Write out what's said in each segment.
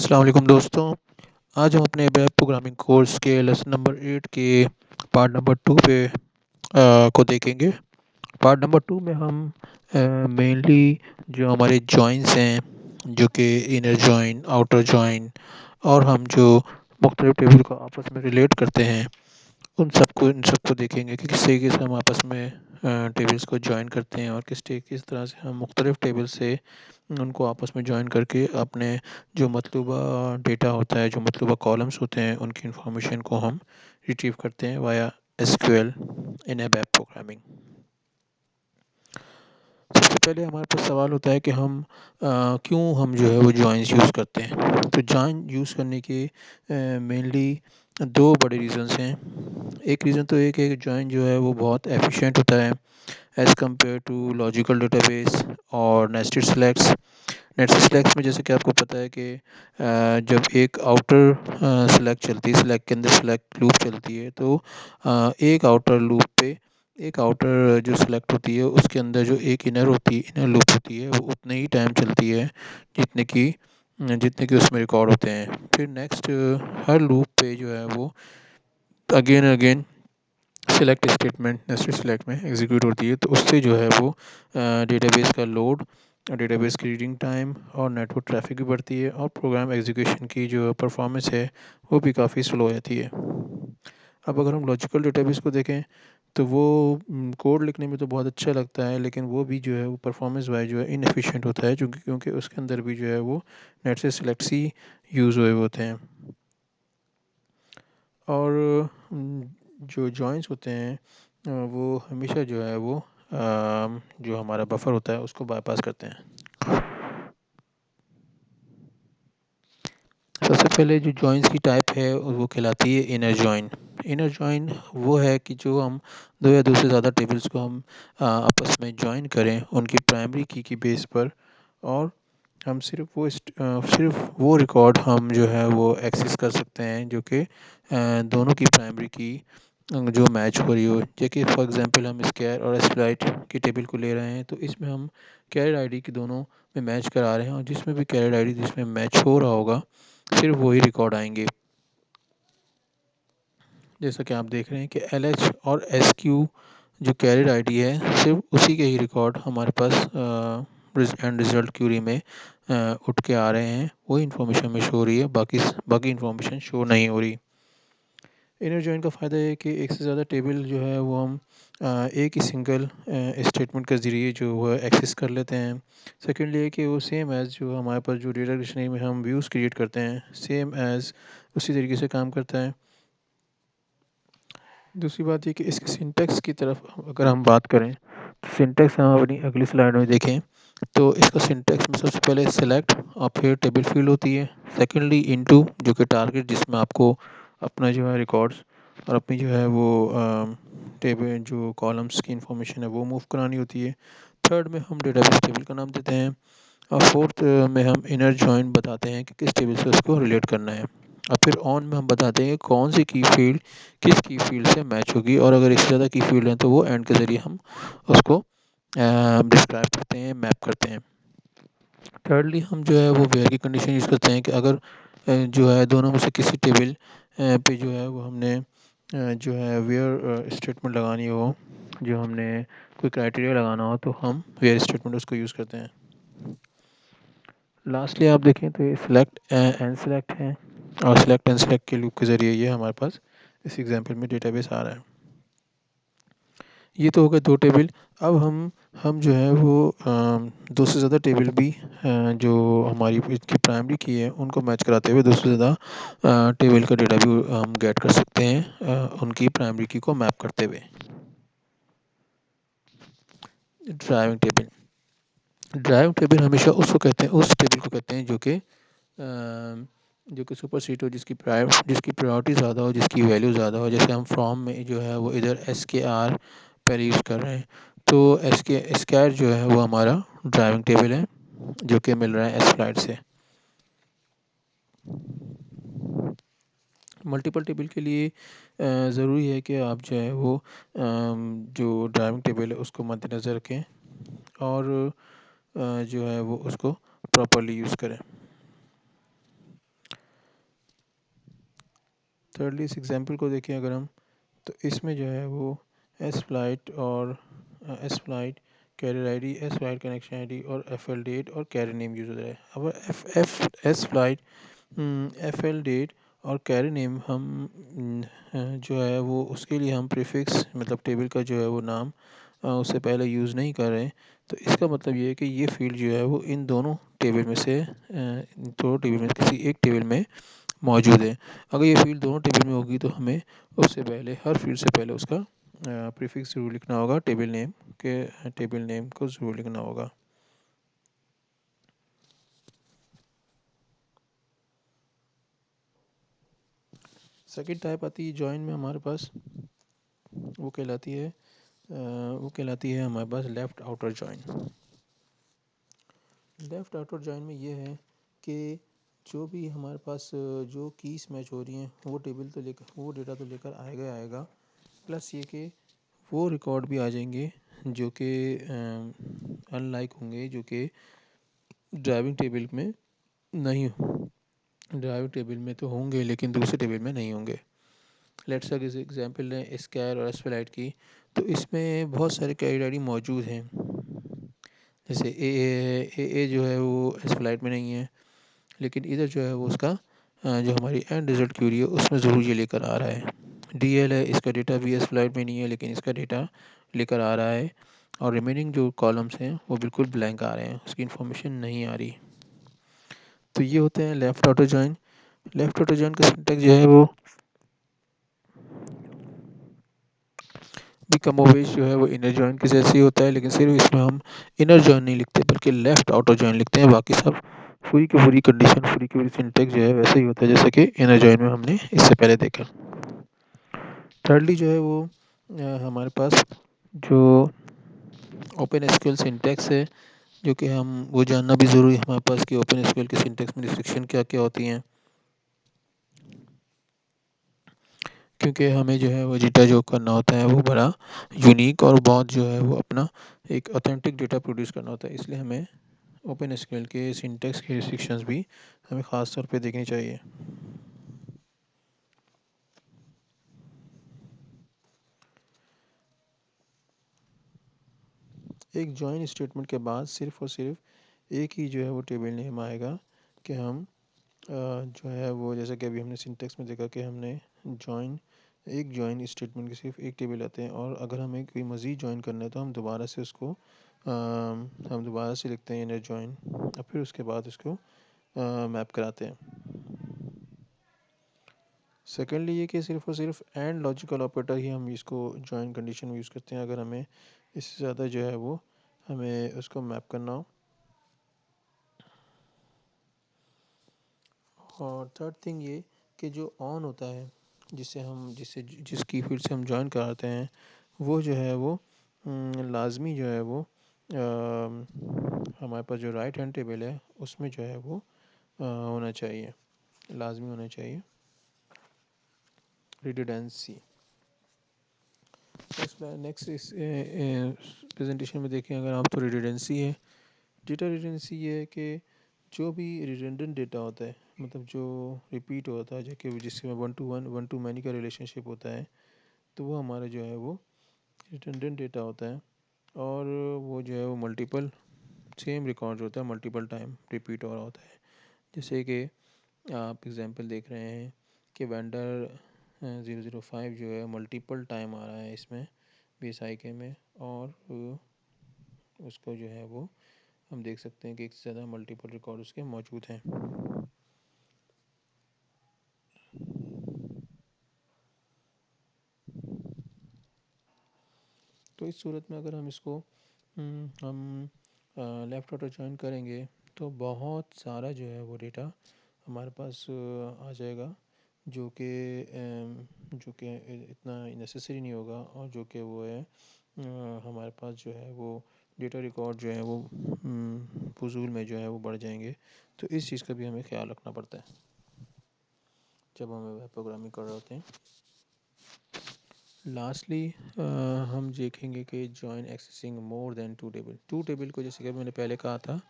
अस्सलाम वालेकुम दोस्तों। आज हम अपने वेब प्रोग्रामिंग कोर्स के लेसन नंबर 8 के पार्ट नंबर 2 पे को देखेंगे। पार्ट नंबर 2 में हम मेनली जो हमारे जॉइंस हैं, जो कि इनर जॉइन, आउटर जॉइन, और हम जो मुख्तलिफ टेबल को आपस में रिलेट करते हैं, इन सबको देखेंगे कि किस तरीके से हम आपस में टेबल्स को जॉइन करते हैं और किस तरह से हम मुख्तलिफ टेबल से उनको आपस में जॉइन करके अपने जो मतलूबा डेटा होता है, जो मतलूबा कॉलम्स होते हैं, उनकी इंफॉर्मेशन को हम रिट्रीव करते हैं वाया एसक्यूएल इन ए वेब प्रोग्रामिंग। सबसे पहले हमारे पास सवाल होता है कि क्यों हम जो है वो जॉइंस यूज़ करते हैं। तो जॉइन यूज़ करने के मेनली दो बड़े रीज़न्स हैं। एक रीज़न तो एक है कि जॉइन जो है वो बहुत एफिशिएंट होता है as compare to logical database और नेस्टेड सेलेक्ट्स। नेस्टेड सेलेक्ट्स में जैसे कि आपको पता है कि जब एक आउटर सेलेक्ट चलती है, सेलेक्ट के अंदर सेलेक्ट लूप चलती है, तो एक आउटर लूप पे एक आउटर जो सेलेक्ट होती है उसके अंदर जो एक इनर होती है, इनर लूप होती है, वो उतने ही टाइम चलती है जितने की जितने कि उसमें रिकॉर्ड होते हैं। फिर नेक्स्ट हर लूप पे जो है वो again again select statement nested select में एग्जीक्यूट होती है, तो उससे जो है वो डेटाबेस का लोड, डेटाबेस की रीडिंग टाइम और नेटवर्क ट्रैफिक भी बढ़ती है, और प्रोग्राम एग्जीक्यूशन की जो परफॉर्मेंस है वो भी काफ़ी स्लो हो जाती है। अब अगर हम लॉजिकल डेटाबेस को देखें तो वो कोड लिखने में तो बहुत अच्छा लगता है, लेकिन वो भी जो है वो परफॉर्मेंस वाइज जो है इनएफिशिएंट होता है, क्योंकि उसके अंदर भी जो है वो नेट से सेलेक्ट्स ही यूज़ हुए होते हैं। और जो जॉइंस होते हैं वो हमेशा जो है वो जो हमारा बफर होता है उसको बाईपास करते हैं। सबसे पहले जो जॉइंस की टाइप है वो कहलाती है इनर जॉइन। इनर जॉइन वो है कि जो हम दो या दो से ज़्यादा टेबल्स को हम आपस में जॉइन करें उनकी प्राइमरी की बेस पर, और हम सिर्फ वो रिकॉर्ड हम जो है वो एक्सेस कर सकते हैं जो कि दोनों की प्राइमरी की जो मैच हो रही हो। जैसे कि फॉर एग्जांपल हम स्क्वायर और एस्प्लाइट की टेबल को ले रहे हैं, तो इसमें हम कैरियर आईडी की दोनों में मैच करा रहे हैं, और जिसमें भी कैरियर आईडी जिसमें मैच हो रहा होगा सिर्फ वही रिकॉर्ड आएंगे। जैसा कि आप देख रहे हैं कि एल एच और एस क्यू जो कैरियर आईडी है, सिर्फ उसी के ही रिकॉर्ड हमारे पास एंड रिजल्ट क्यूरी में उठ के आ रहे हैं, वही इन्फॉर्मेशन में शो हो रही है, बाकी इन्फॉर्मेशन शो नहीं हो रही। इनर जॉइन का फ़ायदा है कि एक से ज़्यादा टेबल जो है वो हम एक ही सिंगल स्टेटमेंट के ज़रिए जो है एक्सेस कर लेते हैं। सेकेंडली है कि वो सेम एज़ जो हमारे पास जो डेटा डिक्शनरी में हम व्यूज़ क्रिएट करते हैं, सेम एज़ उसी तरीके से काम करता है। दूसरी बात ये कि इसके सिंटैक्स की तरफ अगर हम बात करें, तो सिंटैक्स हम अपनी अगली स्लाइड में देखें तो इसका सिंटैक्स में सबसे पहले सेलेक्ट और फिर टेबल फील्ड होती है। सेकेंडली इनटू जो कि टारगेट, जिसमें आपको अपना जो है रिकॉर्ड्स और अपनी जो है वो टेबल जो कॉलम्स की इंफॉर्मेशन है वो मूव करानी होती है। थर्ड में हम डेटाबेस टेबल का नाम देते हैं, और फोर्थ में हम इनर जॉइन बताते हैं कि किस टेबल से उसको रिलेट करना है। और फिर ऑन में हम बताते हैं कौन सी की फील्ड किस की फील्ड से मैच होगी, और अगर इससे ज़्यादा की फील्ड है तो वो एंड के ज़रिए हम उसको डिस्क्राइब करते हैं, मैप करते हैं। थर्डली हम जो है वो वेयर की कंडीशन यूज़ करते हैं कि अगर जो है दोनों में से किसी टेबल पे जो है वो हमने जो है वेयर स्टेटमेंट लगानी हो, जो हमने कोई क्राइटेरिया लगाना हो, तो हम वेयर स्टेटमेंट उसको यूज़ करते हैं। लास्टली आप देखें तो ये सिलेक्ट एंड सेलेक्ट है, और सिलेक्ट एंड सेलेक्ट के लूप के ज़रिए ये हमारे पास इस एग्जांपल में डेटाबेस आ रहा है। ये तो हो गए दो टेबल। अब हम जो है वो दो से ज़्यादा टेबल भी जो हमारी इसकी प्राइमरी की है उनको मैच कराते हुए दो से ज़्यादा टेबल का डेटा भी हम गेट कर सकते हैं उनकी प्राइमरी की को मैप करते हुए। Driving table. ड्राइविंग टेबल हमेशा उसको कहते हैं, उस टेबल को कहते हैं जो कि सुपर सीट हो, जिसकी प्रायोरिटी ज़्यादा हो, जिसकी वैल्यू ज़्यादा हो। जैसे हम फ्रॉम में जो है वो इधर एस के आर पहले यूज़ कर रहे हैं, तो एस के स्क्वायर जो है वो हमारा ड्राइविंग टेबल है जो कि मिल रहा है एस फ्लाइट से। मल्टीपल टेबल के लिए ज़रूरी है कि आप जो है वो जो ड्राइविंग टेबल है उसको मद्देनज़र रखें, और जो है वो उसको प्रॉपर्ली यूज़ करें। thirdly इस एग्जांपल को देखें अगर हम, तो इसमें जो है वो एस फ्लाइट और S flight carrier ID, S flight connection ID और एफ एल डेट और कैरियर नेम यूज़ हो रहा है। अब F F S flight F L date और कैरियर नेम हम जो है वो उसके लिए हम प्रीफिक्स मतलब टेबल का जो है वो नाम उससे पहले यूज़ नहीं कर रहे हैं। तो इसका मतलब ये है कि ये फील्ड जो है वो इन दोनों टेबल में से दोनों टेबल में किसी एक टेबल में मौजूद है। अगर ये फील्ड दोनों टेबल में होगी तो हमें उससे पहले हर फील्ड से पहले उसका प्रीफिक्स ज़रूर लिखना होगा, टेबल नेम को ज़रूर लिखना होगा। सेकंड टाइप आती है जॉइन में हमारे पास, वो कहलाती है हमारे पास left outer join. Left outer join में ये है कि जो भी हमारे पास जो कीज़ मैच हो रही हैं वो डेटा तो लेकर आएगा, प्लस ये कि वो रिकॉर्ड भी आ जाएंगे जो कि अनलाइक होंगे, जो कि ड्राइविंग टेबल में नहीं, ड्राइविंग टेबल में तो होंगे लेकिन दूसरे टेबल में नहीं होंगे। लेट्स से किसी एग्जांपल लें स्कैर और एसफेलाइट की, तो इसमें बहुत सारे कैरियर आईडी मौजूद हैं। जैसे ए जो है वो एसफेलाइट में नहीं है, लेकिन इधर जो है वो उसका जो हमारी एंड रिजल्ट क्यूरी है उसमें ज़रूर ये लेकर आ रहा है। डी एल है, इसका डेटा भी एसफेलाइट में नहीं है लेकिन इसका डेटा लेकर आ रहा है। और रिमेनिंग जो कॉलम्स हैं वो बिल्कुल ब्लैंक आ रहे हैं, उसकी इन्फॉर्मेशन नहीं आ रही। तो ये होते हैं left auto join. Left auto join का सिंटैक्स जो है वो भी कमोवेश जो है वो इनर जॉइन के जैसे ही होता है, लेकिन सिर्फ इसमें हम इनर जॉइन नहीं लिखते बल्कि लेफ़्ट ऑटो जॉइन लिखते हैं। बाकी सब पूरी की पूरी कंडीशन, पूरी की पूरी सिंटैक्स जो है वैसे ही होता है जैसे कि इनर जॉइन में हमने इससे पहले देखा। थर्डली जो है वो हमारे पास जो ओपन एसक्यूएल सिंटैक्स है, जो कि हम वो जानना भी ज़रूरी है हमारे पास कि ओपन एसक्यूएल के सिंटैक्स में रिस्ट्रिक्शन क्या क्या होती हैं, क्योंकि हमें जो है वो डेटा जो करना होता है वो बड़ा यूनिक और बहुत जो है वो अपना एक ऑथेंटिक डेटा प्रोड्यूस करना होता है। इसलिए हमें ओपन एसक्यूएल के सिंटैक्स के रिस्ट्रिक्शंस भी हमें ख़ास तौर पे देखनी चाहिए। एक जॉइन स्टेटमेंट के बाद सिर्फ और सिर्फ एक ही जो है वो टेबल नेम आएगा कि हम जो है वो जैसा कि अभी हमने सिंटैक्स में देखा कि हमने जॉइन एक जॉइन स्टेटमेंट के सिर्फ एक टेबल आते हैं, और अगर हमें कोई मज़ीद जॉइन करना है तो हम दोबारा से उसको लिखते हैं इनर जॉइन और फिर उसके बाद उसको मैप कराते हैं। सेकेंडली ये कि सिर्फ और सिर्फ एंड लॉजिकल ऑपरेटर ही हम इसको जॉइन कंडीशन में यूज़ करते हैं अगर हमें इससे ज़्यादा जो है वो हमें उसको मैप करना हो। और थर्ड थिंग ये कि जो ऑन होता है जिससे जिस की फील्ड से हम जॉइन कराते हैं वो जो है वो लाजमी जो है वो हमारे पास जो राइट हैंड टेबल है उसमें जो है वो होना चाहिए, लाजमी होना चाहिए रिडंडेंसी। नेक्स्ट इस प्रेजेंटेशन में देखें अगर आप, तो रिडंडेंसी है। डेटा रिडंडेंसी ये है कि जो भी रिडंडेंट डेटा होता है, मतलब जो रिपीट होता है, जो कि जिसमें one two one, one two many का रिलेशनशिप होता है, तो वो हमारा जो है वो रिडंडेंट डेटा होता है। और वो जो है वो मल्टीपल सेम रिकॉर्ड होता है, मल्टीपल टाइम रिपीट हो रहा होता है। जैसे कि आप एग्जांपल देख रहे हैं कि वेंडर 005 जो है मल्टीपल टाइम आ रहा है इसमें BSIK में, और उसको जो है वो हम देख सकते हैं कि एक से ज़्यादा मल्टीपल रिकॉर्ड उसके मौजूद हैं। तो इस सूरत में अगर हम इसको हम लेफ़्ट ऑटो जॉइन करेंगे तो बहुत सारा जो है वो डेटा हमारे पास आ जाएगा, जो कि इतना नेसेसरी नहीं होगा, और जो कि वो है हमारे पास जो है वो डेटा रिकॉर्ड जो है वो फजूल में जो है वो बढ़ जाएंगे। तो इस चीज़ का भी हमें ख्याल रखना पड़ता है जब हम वेब प्रोग्रामिंग कर रहे होते हैं। लास्टली हम देखेंगे कि join accessing more than two table को, जैसे कि मैंने पहले कहा था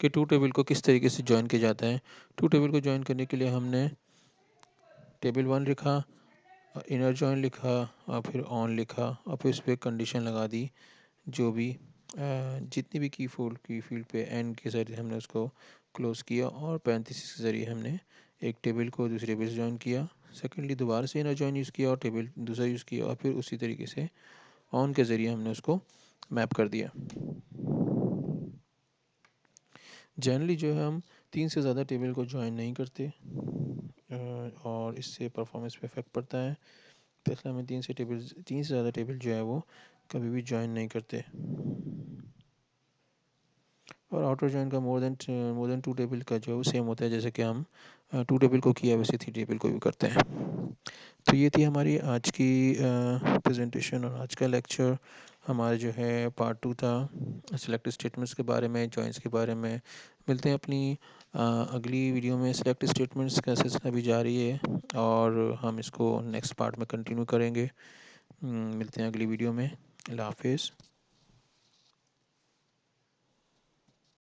कि टू टेबल को किस तरीके से जॉइन किया जाता है। टू टेबल को जॉइन करने के लिए हमने टेबल 1 लिखा, इनर जॉइन लिखा और फिर ऑन लिखा और फिर उस पर कंडीशन लगा दी। जो भी जितनी भी की फील्ड पे एंड के ज़रिए हमने उसको क्लोज़ किया और पैरेंथेसिस के ज़रिए हमने एक टेबल को दूसरे टेबल से जॉइन किया। सेकेंडली दोबारा से इनर जॉइन यूज़ किया और टेबल दूसरा यूज़ किया और फिर उसी तरीके से ऑन के ज़रिए हमने उसको मैप कर दिया। जनरली जो है हम 3 से ज़्यादा टेबल को जॉइन नहीं करते और इससे परफॉर्मेंस पे इफ़ेक्ट पड़ता है। तो इसलिए हमें 3 से ज़्यादा टेबल जो है वो कभी भी जॉइन नहीं करते। और आउटर जॉइन का मोर देन 2 टेबल का जो है वो सेम होता है, जैसे कि हम 2 टेबल को किया वैसे 3 टेबल को भी करते हैं। तो ये थी हमारी आज की प्रेजेंटेशन और आज का लेक्चर। हमारा जो है पार्ट 2 था सिलेक्ट स्टेटमेंट्स के बारे में, जॉइंस के बारे में। मिलते हैं अपनी अगली वीडियो में। सिलेक्ट स्टेटमेंट्स का सिलसिला भी जारी है और हम इसको नेक्स्ट पार्ट में कंटिन्यू करेंगे। मिलते हैं अगली वीडियो में। अल्लाह हाफिज़।